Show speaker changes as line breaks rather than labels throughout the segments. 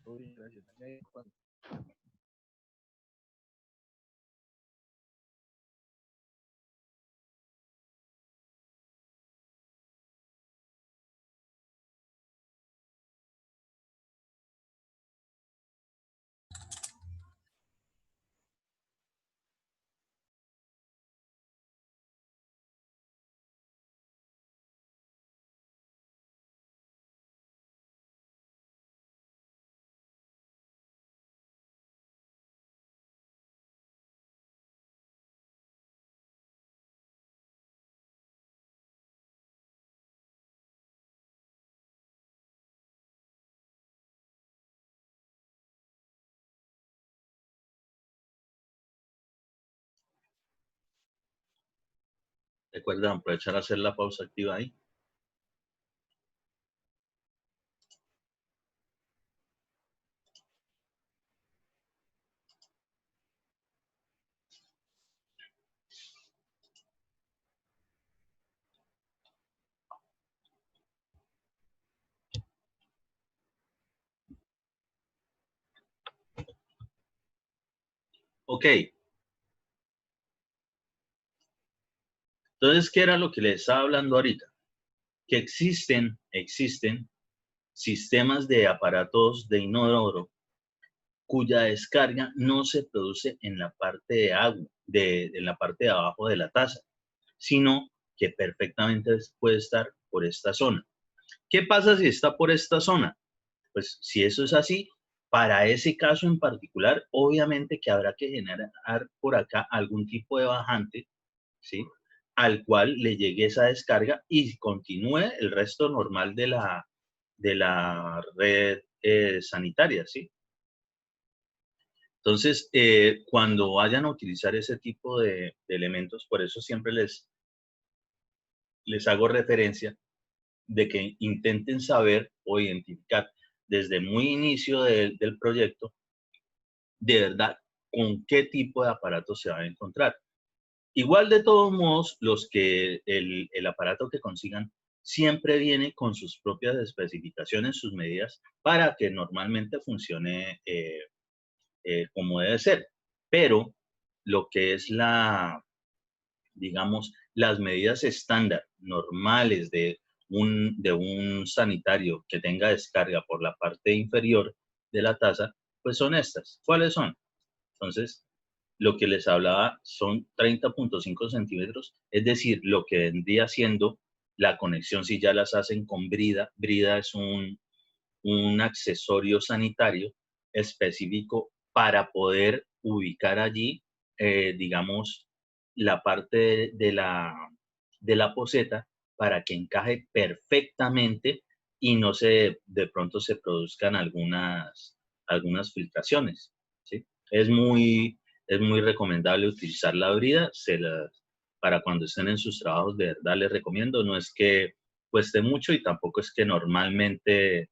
Todo bien, gracias.
Recuerden aprovechar a hacer la pausa activa ahí. Ok. Entonces, ¿qué era lo que les estaba hablando ahorita? Que existen sistemas de aparatos de inodoro cuya descarga no se produce en la parte de agua, en la parte de abajo de la taza, sino que perfectamente puede estar por esta zona. ¿Qué pasa si está por esta zona? Pues si eso es así, para ese caso en particular, obviamente que habrá que generar por acá algún tipo de bajante, ¿sí? Al cual le llegue esa descarga y continúe el resto normal de la red sanitaria, ¿sí? Entonces, cuando vayan a utilizar ese tipo de elementos, por eso siempre les hago referencia de que intenten saber o identificar desde muy inicio del proyecto, de verdad, con qué tipo de aparato se va a encontrar. Igual de todos modos, el aparato que consigan siempre viene con sus propias especificaciones, sus medidas, para que normalmente funcione como debe ser. Pero lo que es digamos, las medidas estándar normales de un sanitario que tenga descarga por la parte inferior de la taza, pues son estas. ¿Cuáles son? Entonces, lo que les hablaba son 30.5 centímetros, es decir, lo que vendría siendo la conexión si ya las hacen con brida. Brida es un accesorio sanitario específico para poder ubicar allí, digamos, la parte de la poceta para que encaje perfectamente y no de pronto se produzcan algunas filtraciones, ¿sí? Es muy recomendable utilizar la brida, para cuando estén en sus trabajos, de verdad les recomiendo, no es que cueste mucho y tampoco es que normalmente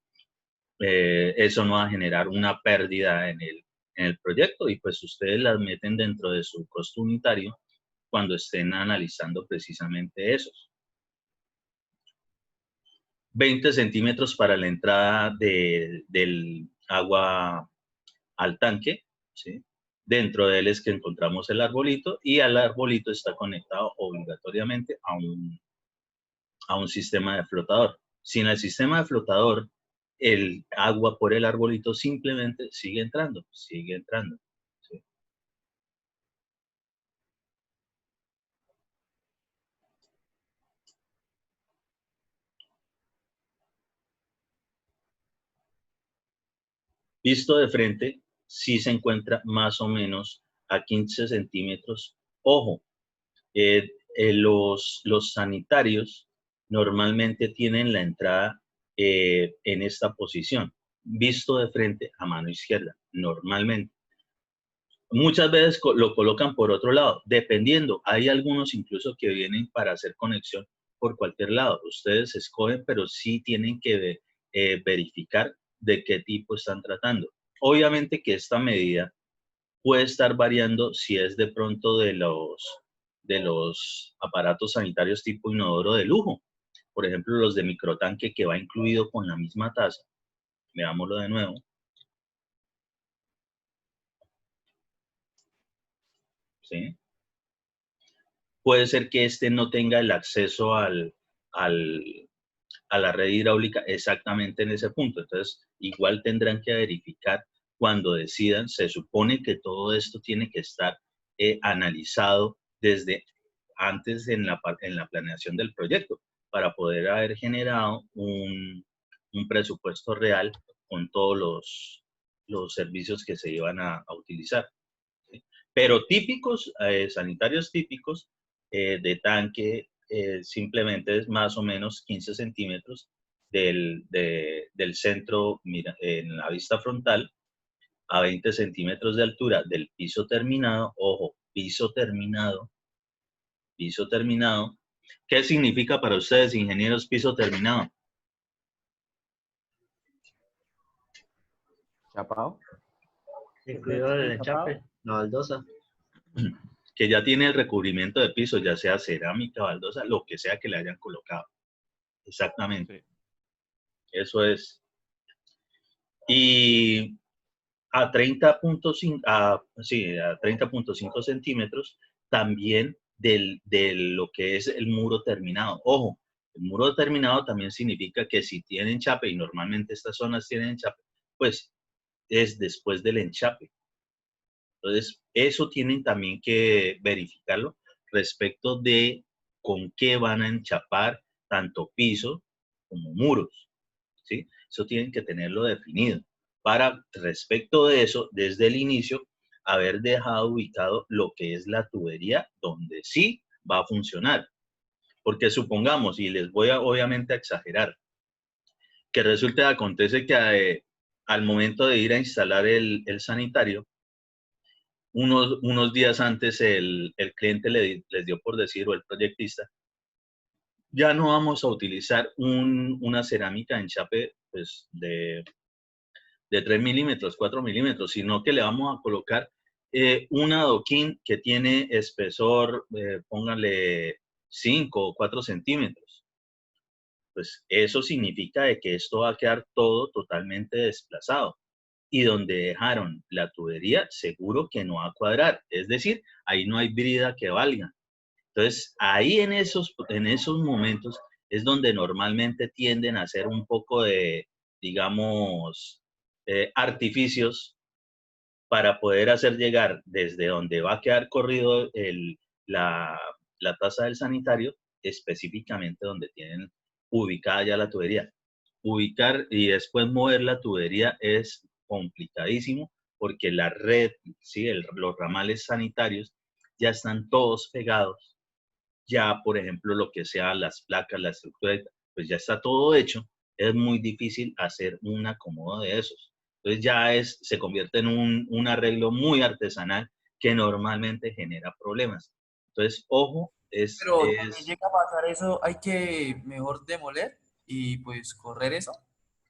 eso no va a generar una pérdida en el proyecto y pues ustedes las meten dentro de su costo unitario cuando estén analizando precisamente esos. 20 centímetros para la entrada del agua al tanque, ¿sí? Dentro de él es que encontramos el arbolito y al arbolito está conectado obligatoriamente a un sistema de flotador. Sin el sistema de flotador, el agua por el arbolito simplemente sigue entrando, sigue entrando. ¿Sí? Visto de frente, sí se encuentra más o menos a 15 centímetros. Ojo, los sanitarios normalmente tienen la entrada en esta posición, visto de frente a mano izquierda, normalmente. Muchas veces lo colocan por otro lado, dependiendo. Hay algunos incluso que vienen para hacer conexión por cualquier lado. Ustedes escogen, pero sí tienen que verificar de qué tipo están tratando. Obviamente que esta medida puede estar variando si es de pronto de los aparatos sanitarios tipo inodoro de lujo. Por ejemplo, los de microtanque que va incluido con la misma taza. Veámoslo de nuevo. ¿sí? Puede ser que este no tenga el acceso a la red hidráulica exactamente en ese punto. Entonces, igual tendrán que verificar cuando decidan. Se supone que todo esto tiene que estar analizado desde antes en la planeación del proyecto para poder haber generado un presupuesto real con todos los servicios que se iban a utilizar. ¿Sí? Pero típicos, sanitarios típicos de tanque, simplemente es más o menos 15 centímetros del centro mira, en la vista frontal a 20 centímetros de altura del piso terminado. Ojo, piso terminado. ¿Qué significa para ustedes, ingenieros, piso terminado?
Chapado.
Incluido el enchape, la baldosa.
Que ya tiene el recubrimiento de piso, ya sea cerámica, baldosa, lo que sea que le hayan colocado. Exactamente. Sí. Eso es. Y a 30.5 centímetros también de lo que es el muro terminado. Ojo, el muro terminado también significa que si tienen enchape, y normalmente estas zonas tienen enchape, pues es después del enchape. Entonces, eso tienen también que verificarlo respecto de con qué van a enchapar tanto piso como muros, ¿sí? Eso tienen que tenerlo definido para, respecto de eso, desde el inicio, haber dejado ubicado lo que es la tubería donde sí va a funcionar. Porque supongamos, y les voy a obviamente a exagerar, que resulta, acontece que al momento de ir a instalar el sanitario, unos días antes el cliente les dio por decir, o el proyectista, ya no vamos a utilizar una cerámica enchape pues, de 3 milímetros, 4 milímetros, sino que le vamos a colocar un adoquín que tiene espesor, póngale 5 o 4 centímetros. Pues eso significa de que esto va a quedar todo totalmente desplazado. Y donde dejaron la tubería, seguro que no va a cuadrar. Es decir, ahí no hay brida que valga. Entonces, ahí en esos momentos es donde normalmente tienden a hacer un poco de, digamos, artificios para poder hacer llegar desde donde va a quedar corrido la taza del sanitario, específicamente donde tienen ubicada ya la tubería. Ubicar y después mover la tubería es complicadísimo porque la red, ¿sí? Los ramales sanitarios ya están todos pegados. Ya, por ejemplo, lo que sea las placas, la estructura, pues ya está todo hecho. Es muy difícil hacer un acomodo de esos. Entonces ya se convierte en un arreglo muy artesanal que normalmente genera problemas. Entonces, ojo,
Pero también llega a pasar eso, hay que mejor demoler y pues correr eso.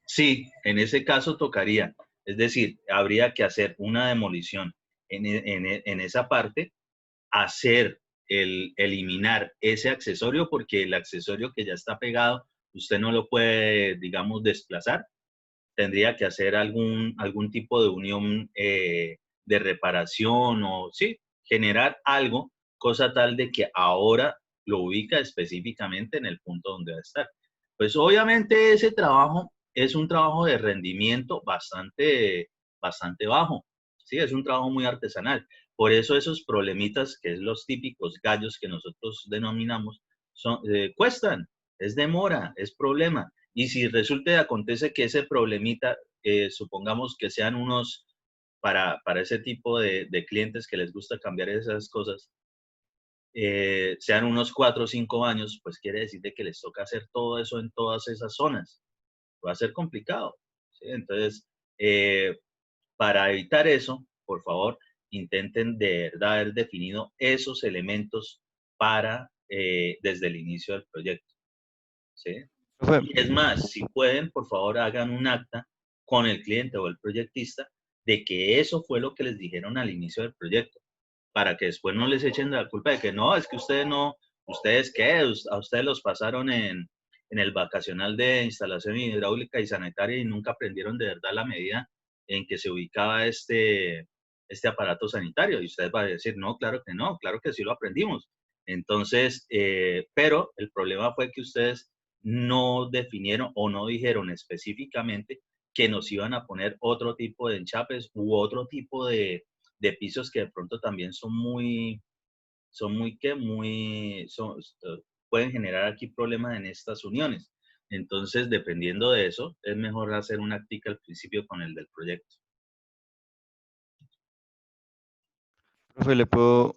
Sí, en ese caso tocaría. Es decir, habría que hacer una demolición en esa parte, eliminar ese accesorio, porque el accesorio que ya está pegado, usted no lo puede, digamos, desplazar. Tendría que hacer algún tipo de unión de reparación o, sí, generar algo, cosa tal de que ahora lo ubica específicamente en el punto donde va a estar. Pues obviamente ese trabajo es un trabajo de rendimiento bastante bajo, ¿sí? Es un trabajo muy artesanal. Por eso esos problemitas, que es los típicos gallos que nosotros denominamos, cuestan, es demora, es problema. Y si resulta y acontece que ese problemita, supongamos que sean unos, para ese tipo de clientes que les gusta cambiar esas cosas, sean unos 4 o 5 años, pues quiere decir de que les toca hacer todo eso en todas esas zonas. Va a ser complicado, ¿sí? Entonces, para evitar eso, por favor, intenten de verdad haber definido esos elementos desde el inicio del proyecto, ¿sí? Y es más, si pueden, por favor, hagan un acta con el cliente o el proyectista de que eso fue lo que les dijeron al inicio del proyecto, para que después no les echen la culpa de que no, es que ustedes qué, a ustedes los pasaron en el vacacional de instalación hidráulica y sanitaria y nunca aprendieron de verdad la medida en que se ubicaba este aparato sanitario. Y usted va a decir, no, claro que sí lo aprendimos. Entonces, pero el problema fue que ustedes no definieron o no dijeron específicamente que nos iban a poner otro tipo de enchapes u otro tipo de pisos que de pronto también pueden generar aquí problemas en estas uniones. Entonces, dependiendo de eso, es mejor hacer una actica al principio con el del proyecto.
Profe, ¿le puedo...?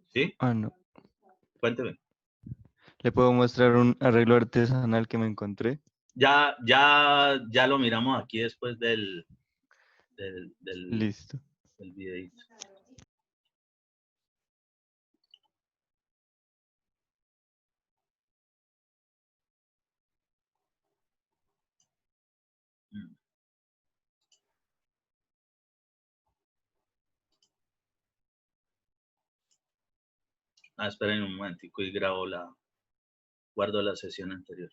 ¿Sí?
Ah, no.
Cuénteme.
¿Le puedo mostrar un arreglo artesanal que me encontré?
Ya lo miramos aquí después del
Listo.
del videito. Esperen un momentico y guardo la sesión anterior.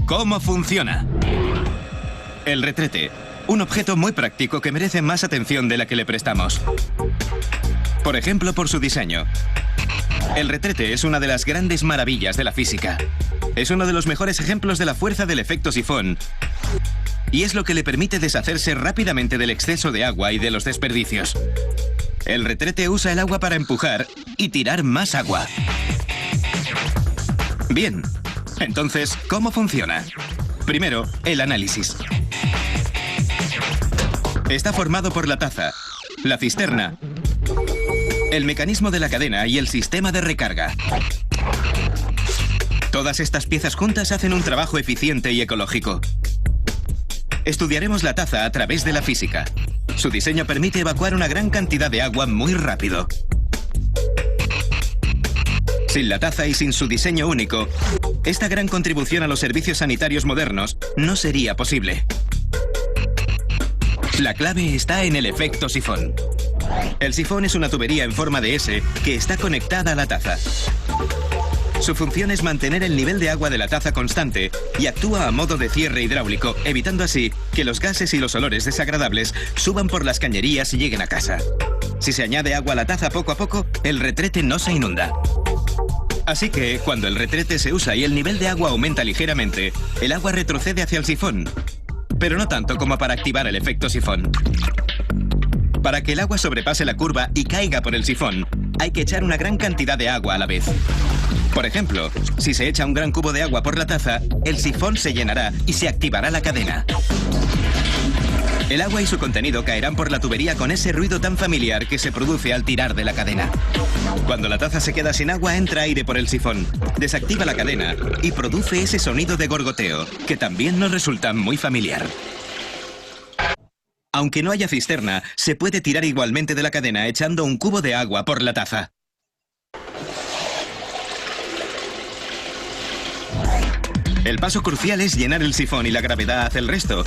¿Cómo funciona? El retrete, un objeto muy práctico que merece más atención de la que le prestamos. Por ejemplo, por su diseño. El retrete es una de las grandes maravillas de la física. Es uno de los mejores ejemplos de la fuerza del efecto sifón. Y es lo que le permite deshacerse rápidamente del exceso de agua y de los desperdicios. El retrete usa el agua para empujar y tirar más agua. Bien. Entonces, ¿cómo funciona? Primero, el análisis. Está formado por la taza, la cisterna, el mecanismo de la cadena y el sistema de recarga. Todas estas piezas juntas hacen un trabajo eficiente y ecológico. Estudiaremos la taza a través de la física. Su diseño permite evacuar una gran cantidad de agua muy rápido. Sin la taza y sin su diseño único, esta gran contribución a los servicios sanitarios modernos no sería posible. La clave está en el efecto sifón. El sifón es una tubería en forma de S que está conectada a la taza. Su función es mantener el nivel de agua de la taza constante y actúa a modo de cierre hidráulico, evitando así que los gases y los olores desagradables suban por las cañerías y lleguen a casa. Si se añade agua a la taza poco a poco, el retrete no se inunda. Así que, cuando el retrete se usa y el nivel de agua aumenta ligeramente, el agua retrocede hacia el sifón, pero no tanto como para activar el efecto sifón. Para que el agua sobrepase la curva y caiga por el sifón, hay que echar una gran cantidad de agua a la vez. Por ejemplo, si se echa un gran cubo de agua por la taza, el sifón se llenará y se activará la cadena. El agua y su contenido caerán por la tubería con ese ruido tan familiar que se produce al tirar de la cadena. Cuando la taza se queda sin agua, entra aire por el sifón, desactiva la cadena y produce ese sonido de gorgoteo, que también nos resulta muy familiar. Aunque no haya cisterna, se puede tirar igualmente de la cadena echando un cubo de agua por la taza. El paso crucial es llenar el sifón y la gravedad hace el resto,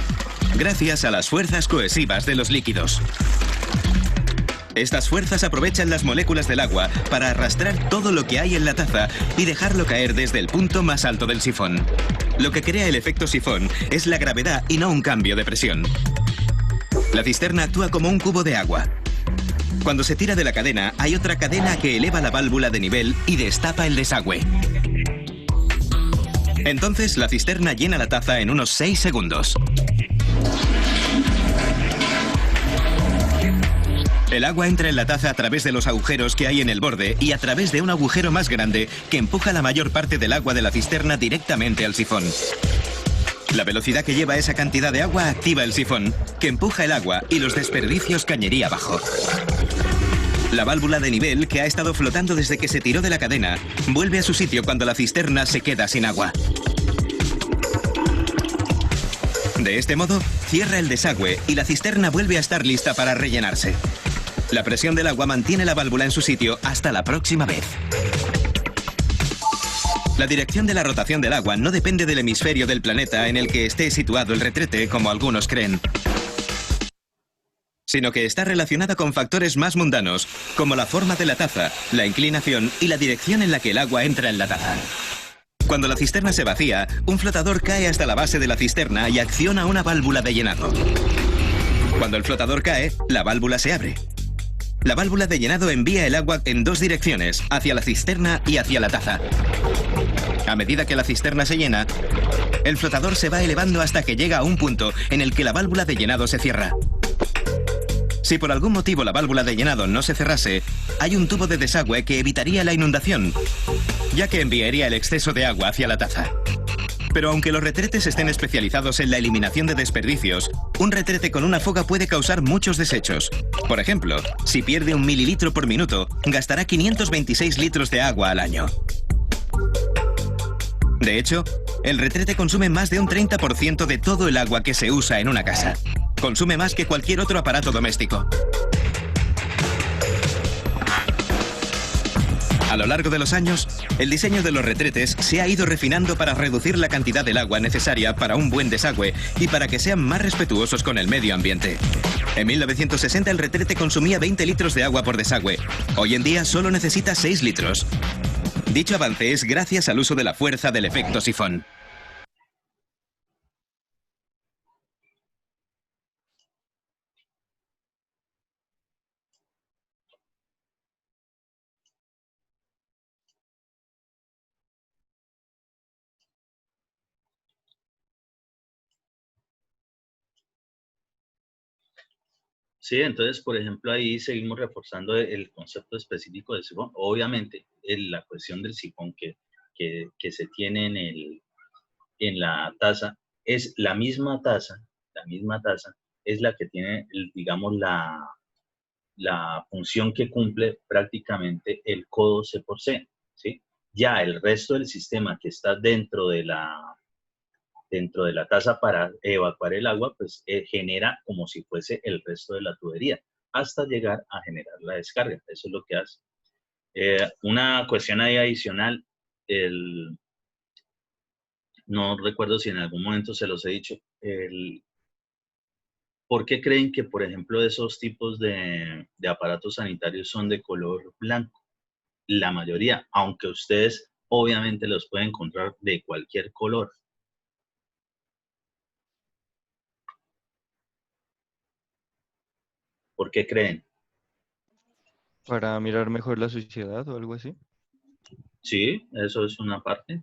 gracias a las fuerzas cohesivas de los líquidos. Estas fuerzas aprovechan las moléculas del agua para arrastrar todo lo que hay en la taza y dejarlo caer desde el punto más alto del sifón. Lo que crea el efecto sifón es la gravedad y no un cambio de presión. La cisterna actúa como un cubo de agua. Cuando se tira de la cadena, hay otra cadena que eleva la válvula de nivel y destapa el desagüe. Entonces, la cisterna llena la taza en unos 6 segundos. El agua entra en la taza a través de los agujeros que hay en el borde y a través de un agujero más grande que empuja la mayor parte del agua de la cisterna directamente al sifón. La velocidad que lleva esa cantidad de agua activa el sifón, que empuja el agua y los desperdicios cañería abajo. La válvula de nivel, que ha estado flotando desde que se tiró de la cadena, vuelve a su sitio cuando la cisterna se queda sin agua. De este modo, cierra el desagüe y la cisterna vuelve a estar lista para rellenarse. La presión del agua mantiene la válvula en su sitio hasta la próxima vez. La dirección de la rotación del agua no depende del hemisferio del planeta en el que esté situado el retrete, como algunos creen, sino que está relacionada con factores más mundanos, como la forma de la taza, la inclinación y la dirección en la que el agua entra en la taza. Cuando la cisterna se vacía, un flotador cae hasta la base de la cisterna y acciona una válvula de llenado. Cuando el flotador cae, la válvula se abre. La válvula de llenado envía el agua en 2 direcciones, hacia la cisterna y hacia la taza. A medida que la cisterna se llena, el flotador se va elevando hasta que llega a un punto en el que la válvula de llenado se cierra. Si por algún motivo la válvula de llenado no se cerrase, hay un tubo de desagüe que evitaría la inundación, ya que enviaría el exceso de agua hacia la taza. Pero aunque los retretes estén especializados en la eliminación de desperdicios, un retrete con una foga puede causar muchos desechos. Por ejemplo, si pierde 1 mililitro por minuto, gastará 526 litros de agua al año. De hecho, el retrete consume más de un 30% de todo el agua que se usa en una casa. Consume más que cualquier otro aparato doméstico. A lo largo de los años, el diseño de los retretes se ha ido refinando para reducir la cantidad del agua necesaria para un buen desagüe y para que sean más respetuosos con el medio ambiente. En 1960 el retrete consumía 20 litros de agua por desagüe. Hoy en día solo necesita 6 litros. Dicho avance es gracias al uso de la fuerza del efecto sifón.
Sí, entonces, por ejemplo, ahí seguimos reforzando el concepto específico del sifón. Obviamente, la cuestión del sifón que se tiene en la taza es la misma taza es la que tiene, digamos, la función que cumple prácticamente el codo C por C, ¿sí? Ya el resto del sistema que está dentro de la taza para evacuar el agua, pues genera como si fuese el resto de la tubería, hasta llegar a generar la descarga. Eso es lo que hace. Una cuestión ahí adicional, no recuerdo si en algún momento se los he dicho, ¿por qué creen que, por ejemplo, esos tipos de aparatos sanitarios son de color blanco? La mayoría, aunque ustedes obviamente los pueden encontrar de cualquier color. ¿Por qué creen?
Para mirar mejor la suciedad o algo así.
Sí, eso es una parte.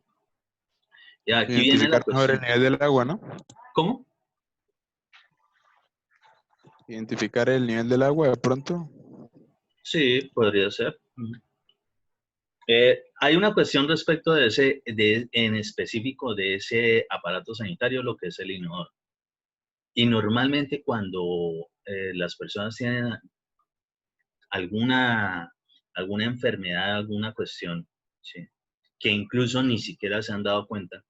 Y aquí viene la
Identificar mejor el
cuestión.
nivel del agua, ¿no?
¿Cómo?
Identificar el nivel del agua de pronto.
Sí, podría ser. Hay una cuestión respecto en específico de ese aparato sanitario, lo que es el inodoro. Y normalmente cuando las personas tienen alguna enfermedad, alguna cuestión, ¿sí?, que incluso ni siquiera se han dado cuenta,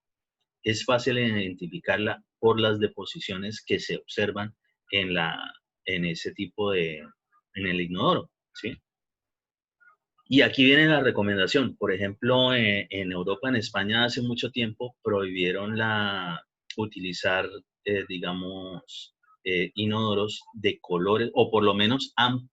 es fácil identificarla por las deposiciones que se observan en ese tipo en el inodoro, ¿sí? Y aquí viene la recomendación. Por ejemplo, en Europa, en España, hace mucho tiempo prohibieron utilizar, digamos, inodoros de colores, o por lo menos han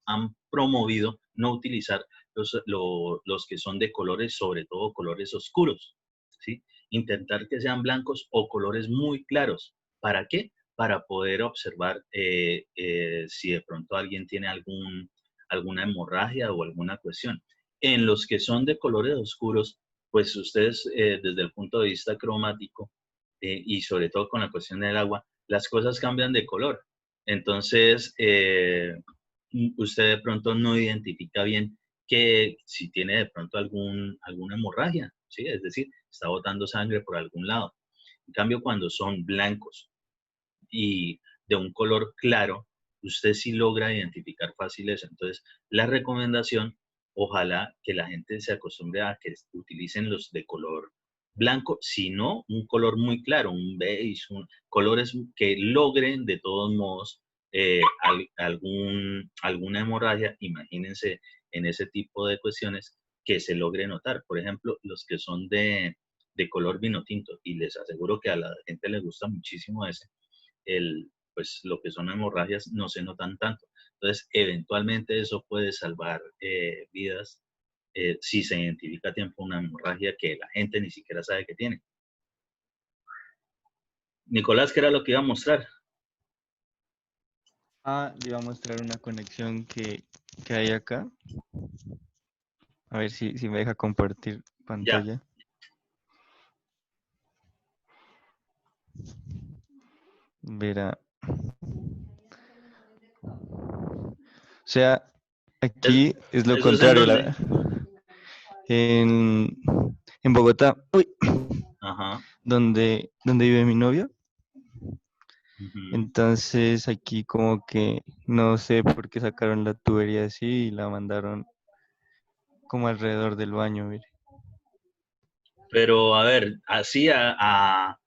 promovido no utilizar los que son de colores, sobre todo colores oscuros, ¿sí? Intentar que sean blancos o colores muy claros. ¿Para qué? Para poder observar si de pronto alguien tiene alguna hemorragia o alguna cuestión. En los que son de colores oscuros, pues ustedes desde el punto de vista cromático y sobre todo con la cuestión del agua, las cosas cambian de color. Entonces, usted de pronto no identifica bien que si tiene de pronto alguna hemorragia, ¿sí? Es decir, está botando sangre por algún lado. En cambio, cuando son blancos y de un color claro, usted sí logra identificar fácil eso. Entonces, la recomendación, ojalá que la gente se acostumbre a que utilicen los de color blanco, sino un color muy claro, un beige, colores que logren de todos modos alguna hemorragia. Imagínense en ese tipo de cuestiones que se logre notar. Por ejemplo, los que son de color vino tinto, y les aseguro que a la gente le gusta muchísimo ese, pues lo que son hemorragias no se notan tanto. Entonces, eventualmente eso puede salvar vidas si se identifica a tiempo una hemorragia que la gente ni siquiera sabe que tiene. Nicolás, ¿qué era lo que iba a mostrar?
Le iba a mostrar una conexión que hay acá. A ver si me deja compartir pantalla. Verá. O sea, aquí es lo contrario. En Bogotá,
Ajá.
donde vive mi novio.
Uh-huh.
Entonces aquí como que no sé por qué sacaron la tubería así y la mandaron como alrededor del baño, mire.
Pero a ver, así a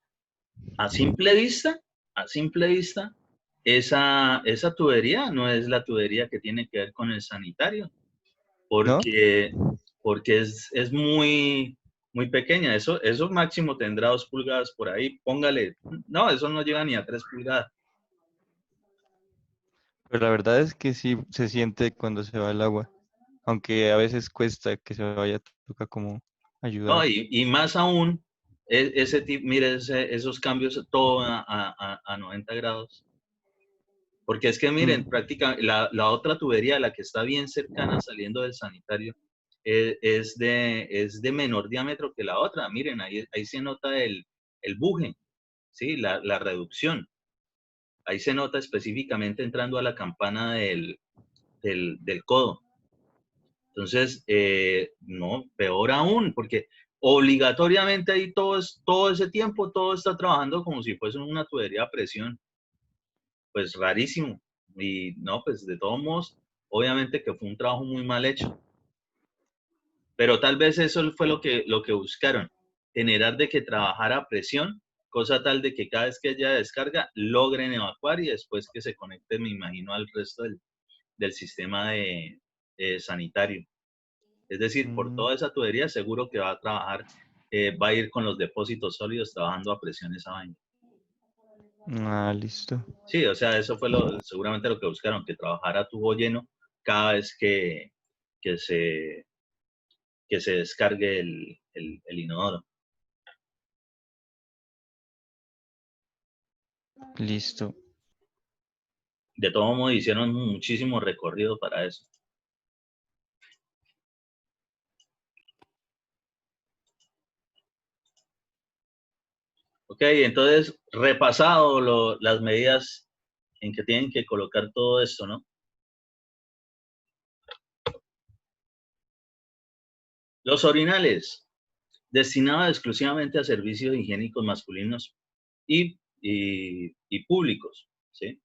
simple vista, esa tubería no es la tubería que tiene que ver con el sanitario, porque es muy, muy pequeña. Eso máximo tendrá 2 pulgadas por ahí. Póngale, no, eso no llega ni a 3 pulgadas.
Pero la verdad es que sí se siente cuando se va el agua, aunque a veces cuesta que se vaya, toca como ayudar.
No, y más aún, mire esos cambios todo a 90 grados. Porque es que miren, prácticamente la otra tubería, la que está bien cercana saliendo del sanitario, es de menor diámetro que la otra. Miren, ahí se nota el buje, ¿sí? La reducción. Ahí se nota específicamente entrando a la campana del codo. Entonces, no, peor aún, porque obligatoriamente ahí todo ese tiempo, todo está trabajando como si fuese una tubería a presión. Pues rarísimo. Y no, pues de todos modos, obviamente que fue un trabajo muy mal hecho. Pero tal vez eso fue lo que buscaron, generar de que trabajara a presión, cosa tal de que cada vez que haya descarga logren evacuar y después que se conecte, me imagino, al resto del sistema sanitario. Es decir, por toda esa tubería seguro que va a trabajar, va a ir con los depósitos sólidos trabajando a presión esa vaina.
Listo.
Sí, o sea, eso fue seguramente lo que buscaron, que trabajara tubo lleno cada vez que se descargue el inodoro.
Listo.
De todo modo, hicieron muchísimo recorrido para eso. Ok, entonces, repasado las medidas en que tienen que colocar todo esto, ¿no? Los orinales, destinados exclusivamente a servicios higiénicos masculinos y públicos, ¿sí?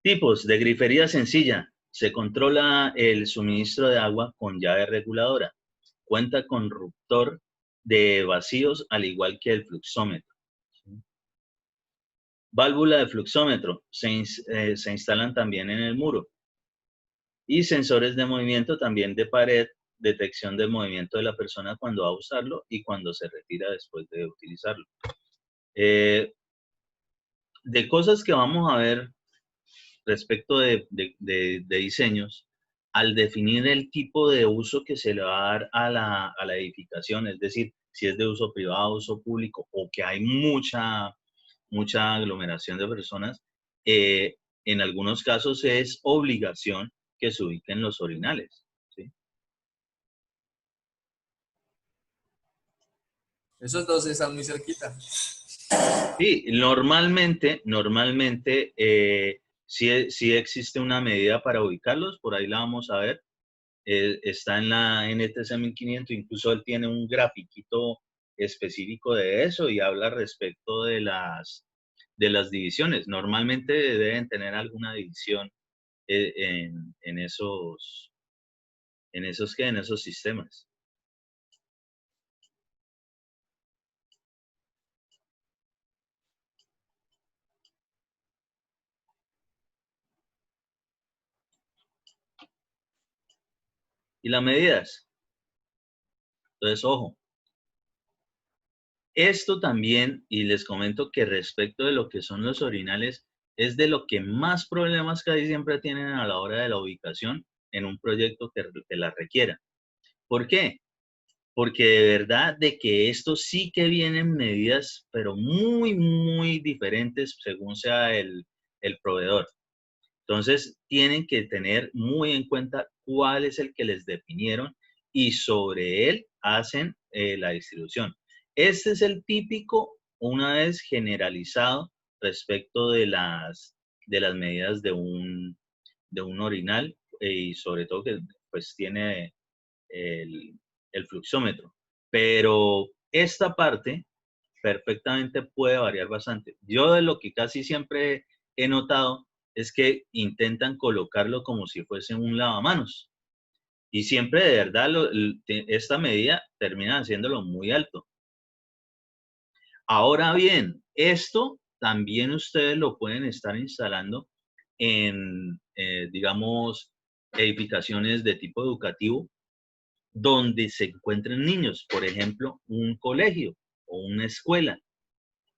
Tipos de grifería sencilla. Se controla el suministro de agua con llave reguladora. Cuenta con ruptor de vacíos, al igual que el fluxómetro. Válvula de fluxómetro. Se instalan también en el muro. Y sensores de movimiento también de pared, detección del movimiento de la persona cuando va a usarlo y cuando se retira después de utilizarlo. De cosas que vamos a ver respecto de diseños, al definir el tipo de uso que se le va a dar a la edificación, es decir, si es de uso privado, uso público, o que hay mucha aglomeración de personas, en algunos casos es obligación que se ubiquen los orinales, ¿sí?
Esos dos están muy cerquita.
Sí, normalmente, sí existe una medida para ubicarlos, por ahí la vamos a ver. Está en la NTC 1500, incluso él tiene un grafiquito específico de eso y habla respecto de las divisiones. Normalmente deben tener alguna división en esos sistemas. Y las medidas. Entonces, ojo. Esto también, y les comento que respecto de lo que son los orinales, es de lo que más problemas casi siempre tienen a la hora de la ubicación en un proyecto que la requiera. ¿Por qué? Porque de verdad de que esto sí que vienen medidas, pero muy, muy diferentes según sea el proveedor. Entonces, tienen que tener muy en cuenta cuál es el que les definieron y sobre él hacen la distribución. Este es el típico, una vez generalizado, respecto de las medidas de un orinal y sobre todo que pues tiene el fluxómetro. Pero esta parte perfectamente puede variar bastante. Yo de lo que casi siempre he notado es que intentan colocarlo como si fuese un lavamanos. Y siempre de verdad esta medida termina haciéndolo muy alto. Ahora bien, esto también ustedes lo pueden estar instalando en, digamos, edificaciones de tipo educativo donde se encuentren niños, por ejemplo, un colegio o una escuela.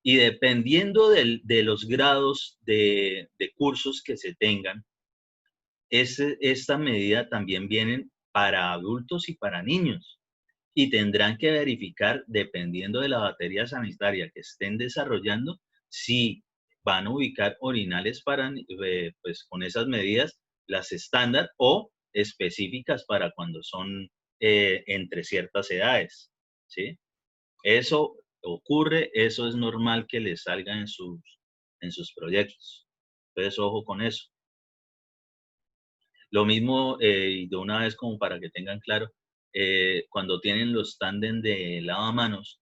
Y dependiendo de los grados de cursos que se tengan, esta medida también viene para adultos y para niños. Y tendrán que verificar, dependiendo de la batería sanitaria que estén desarrollando, si van a ubicar orinales para, pues con esas medidas, las estándar o específicas para cuando son entre ciertas edades, ¿sí? Eso ocurre, eso es normal que les salga en sus proyectos. Entonces, ojo con eso. Lo mismo, y de una vez como para que tengan claro, cuando tienen los tándem de lavamanos,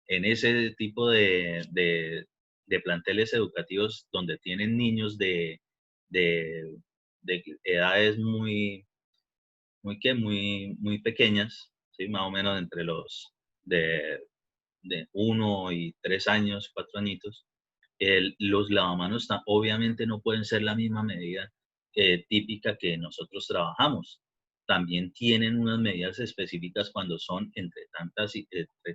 en ese tipo de planteles educativos donde tienen niños de edades muy pequeñas, ¿sí? Más o menos entre los de 1 y 3 años, 4 añitos, los lavamanos obviamente no pueden ser la misma medida típica que nosotros trabajamos. También tienen unas medidas específicas cuando son entre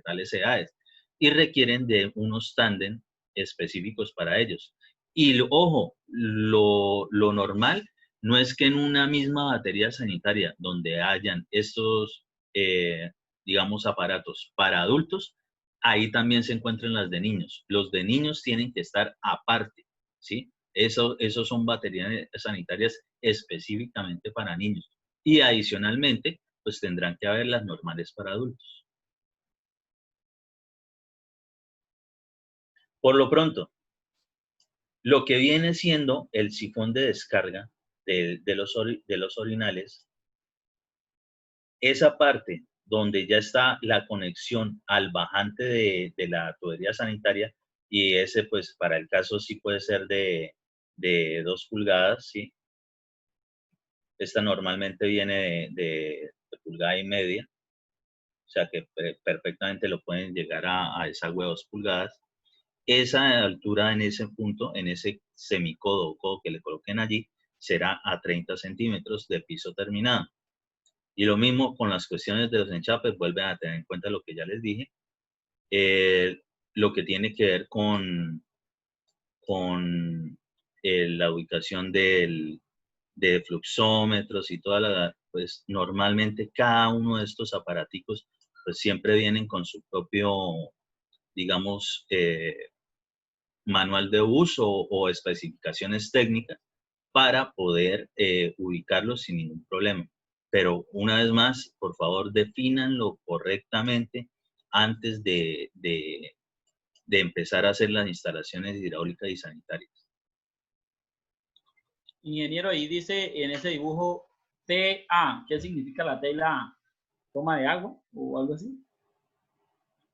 tales edades y requieren de unos tándem específicos para ellos. Y ojo, lo normal no es que en una misma batería sanitaria donde hayan estos, digamos, aparatos para adultos, ahí también se encuentran las de niños. Los de niños tienen que estar aparte, ¿sí? Esos son baterías sanitarias específicamente para niños. Y adicionalmente, pues tendrán que haber las normales para adultos. Por lo pronto, lo que viene siendo el sifón de descarga de los orinales, esa parte donde ya está la conexión al bajante de la tubería sanitaria, y ese pues para el caso sí puede ser de 2 pulgadas, ¿sí? Esta normalmente viene de pulgada y media, o sea que perfectamente lo pueden llegar a desagüe 2 pulgadas. Esa altura en ese punto, en ese semicodo o codo que le coloquen allí, será a 30 centímetros de piso terminado. Y lo mismo con las cuestiones de los enchapes, vuelven a tener en cuenta lo que ya les dije. Lo que tiene que ver con la ubicación de fluxómetros y toda la, pues normalmente cada uno de estos aparaticos pues siempre vienen con su propio, digamos, manual de uso o especificaciones técnicas para poder ubicarlos sin ningún problema. Pero una vez más, por favor, defínanlo correctamente antes de empezar a hacer las instalaciones hidráulicas y sanitarias.
Ingeniero, ahí dice en ese dibujo TA. ¿Qué significa la T y la A? ¿Toma de agua o algo así?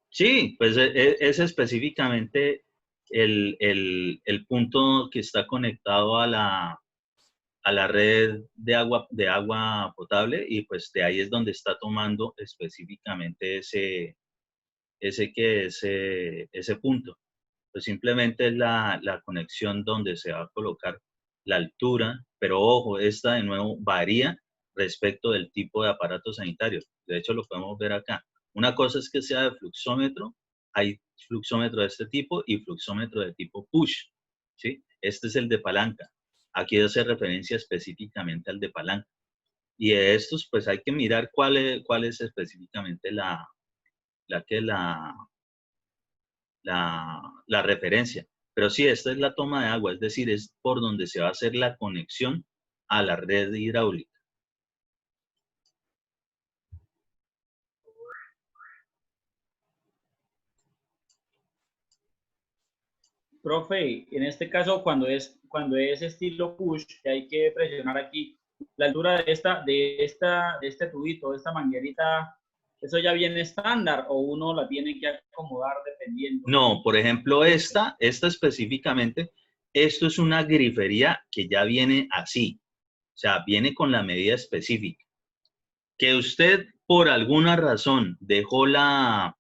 Sí, pues es específicamente el punto que está conectado a la red de agua potable, y pues de ahí es donde está tomando específicamente ese punto. Pues simplemente es la conexión donde se va a colocar la altura, pero ojo, esta de nuevo varía respecto del tipo de aparato sanitario. De hecho, lo podemos ver acá. Una cosa es que sea de fluxómetro, hay fluxómetro de este tipo y fluxómetro de tipo push, ¿sí? Este es el de palanca. Aquí hace referencia específicamente al de palanca. Y de estos, pues hay que mirar cuál es específicamente la referencia. Pero sí, esta es la toma de agua, es decir, es por donde se va a hacer la conexión a la red hidráulica.
Profe, en este caso, cuando es estilo push, que hay que presionar aquí, la altura de este tubito, de esta manguerita, ¿eso ya viene estándar o uno la tiene que acomodar dependiendo?
No, por ejemplo, esta específicamente, esto es una grifería que ya viene así, o sea, viene con la medida específica. Que usted por alguna razón dejó la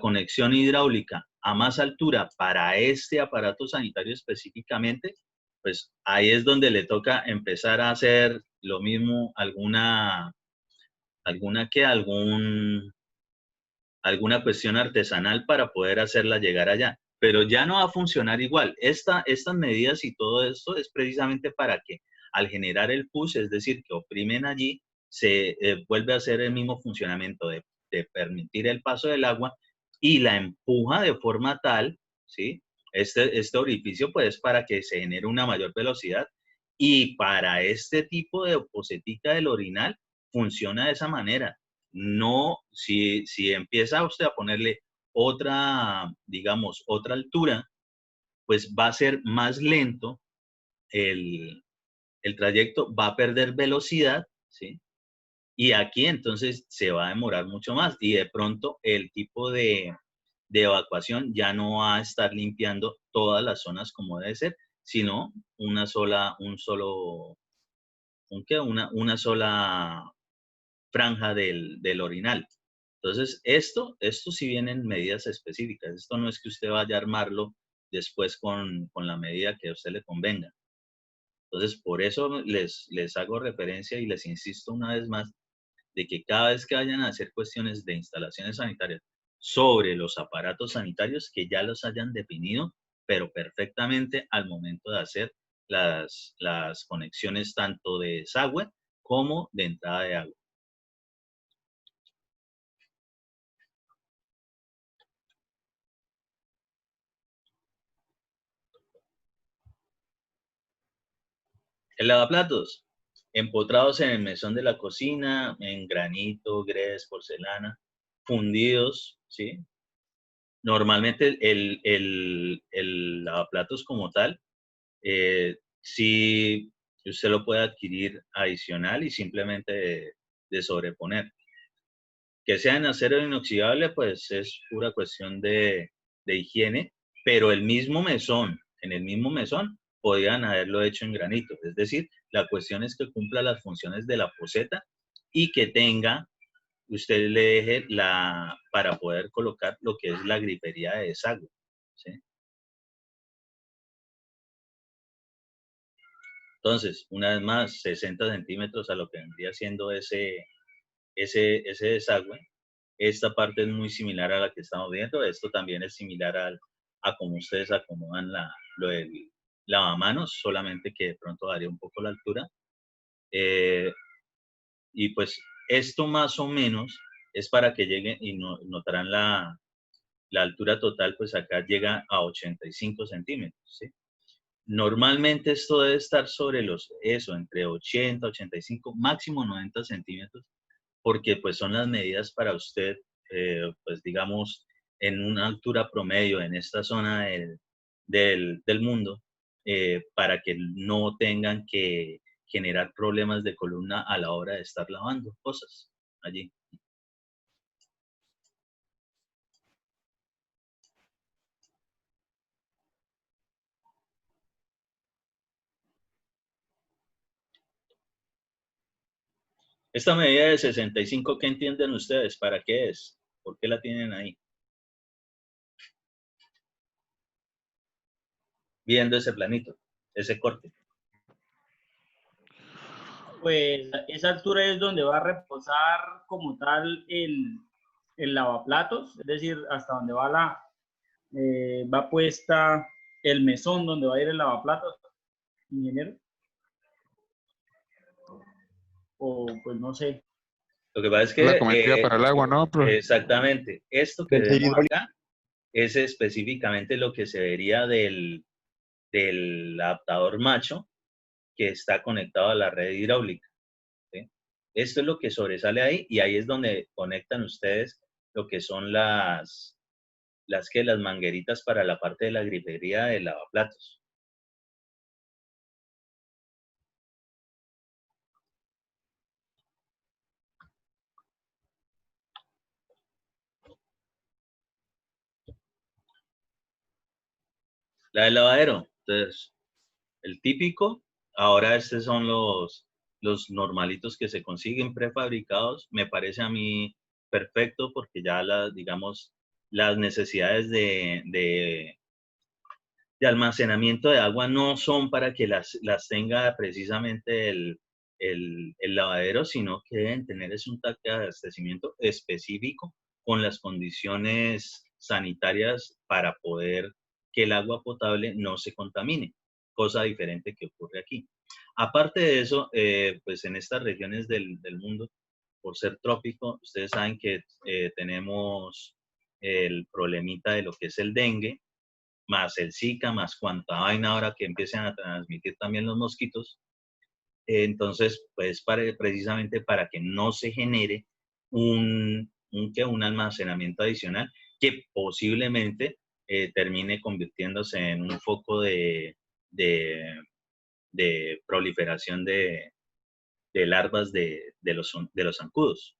conexión hidráulica a más altura para este aparato sanitario específicamente, pues ahí es donde le toca empezar a hacer lo mismo, alguna cuestión artesanal para poder hacerla llegar allá. Pero ya no va a funcionar igual. Estas medidas y todo esto es precisamente para que al generar el push, es decir, que oprimen allí, se vuelve a hacer el mismo funcionamiento de permitir el paso del agua y la empuja de forma tal, ¿sí? Este orificio pues para que se genere una mayor velocidad, y para este tipo de posetica del orinal funciona de esa manera. No, si empieza usted a ponerle otra, digamos, otra altura, pues va a ser más lento el trayecto, va a perder velocidad, ¿sí? Y aquí entonces se va a demorar mucho más, y de pronto el tipo de evacuación ya no va a estar limpiando todas las zonas como debe ser, sino una sola franja del orinal. Entonces, esto sí vienen medidas específicas. Esto no es que usted vaya a armarlo después con la medida que a usted le convenga. Entonces, por eso les hago referencia y les insisto una vez más de que cada vez que vayan a hacer cuestiones de instalaciones sanitarias sobre los aparatos sanitarios, que ya los hayan definido, pero perfectamente al momento de hacer las conexiones tanto de desagüe como de entrada de agua. El lavaplatos, empotrados en el mesón de la cocina, en granito, grés, porcelana, fundidos, ¿sí? Normalmente el lavaplatos como tal, sí, usted lo puede adquirir adicional y simplemente de sobreponer. Que sea en acero inoxidable, pues es pura cuestión de higiene, pero en el mismo mesón, podían haberlo hecho en granito. Es decir, la cuestión es que cumpla las funciones de la poceta y que usted le deje para poder colocar lo que es la grifería de desagüe, ¿sí? Entonces, una vez más, 60 centímetros a lo que vendría siendo ese desagüe. Esta parte es muy similar a la que estamos viendo. Esto también es similar a cómo ustedes acomodan lavamanos, solamente que de pronto varía un poco la altura. Y pues esto más o menos es para que lleguen y notarán la altura total, pues acá llega a 85 centímetros, ¿sí? Normalmente esto debe estar sobre entre 80, 85, máximo 90 centímetros, porque pues son las medidas para usted, pues digamos, en una altura promedio en esta zona del mundo, para que no tengan que generar problemas de columna a la hora de estar lavando cosas allí. Esta medida de 65, ¿qué entienden ustedes? ¿Para qué es? ¿Por qué la tienen ahí? Viendo ese planito, ese corte.
Pues esa altura es donde va a reposar como tal el lavaplatos, es decir, hasta donde va va puesta el mesón donde va a ir el lavaplatos, ingeniero. O pues no sé.
Lo que pasa es
La
que...
cometida para el agua, ¿no?
Exactamente. Esto que vemos acá es específicamente lo que se vería del adaptador macho que está conectado a la red hidráulica, ¿sí? Esto es lo que sobresale ahí y ahí es donde conectan ustedes lo que son las mangueritas para la parte de la grifería del lavaplatos. La del lavadero, entonces, el típico, ahora estos son los normalitos que se consiguen prefabricados, me parece a mí perfecto porque ya digamos, las necesidades de almacenamiento de agua no son para que las tenga precisamente el lavadero, sino que deben tener un tanque de abastecimiento específico con las condiciones sanitarias para poder que el agua potable no se contamine, cosa diferente que ocurre aquí. Aparte de eso, pues en estas regiones del mundo, por ser trópico, ustedes saben que tenemos el problemita de lo que es el dengue, más el Zika, más cuanta vaina ahora que empiecen a transmitir también los mosquitos. Entonces, pues precisamente para que no se genere un almacenamiento adicional que posiblemente termine convirtiéndose en un foco de proliferación de larvas de los zancudos.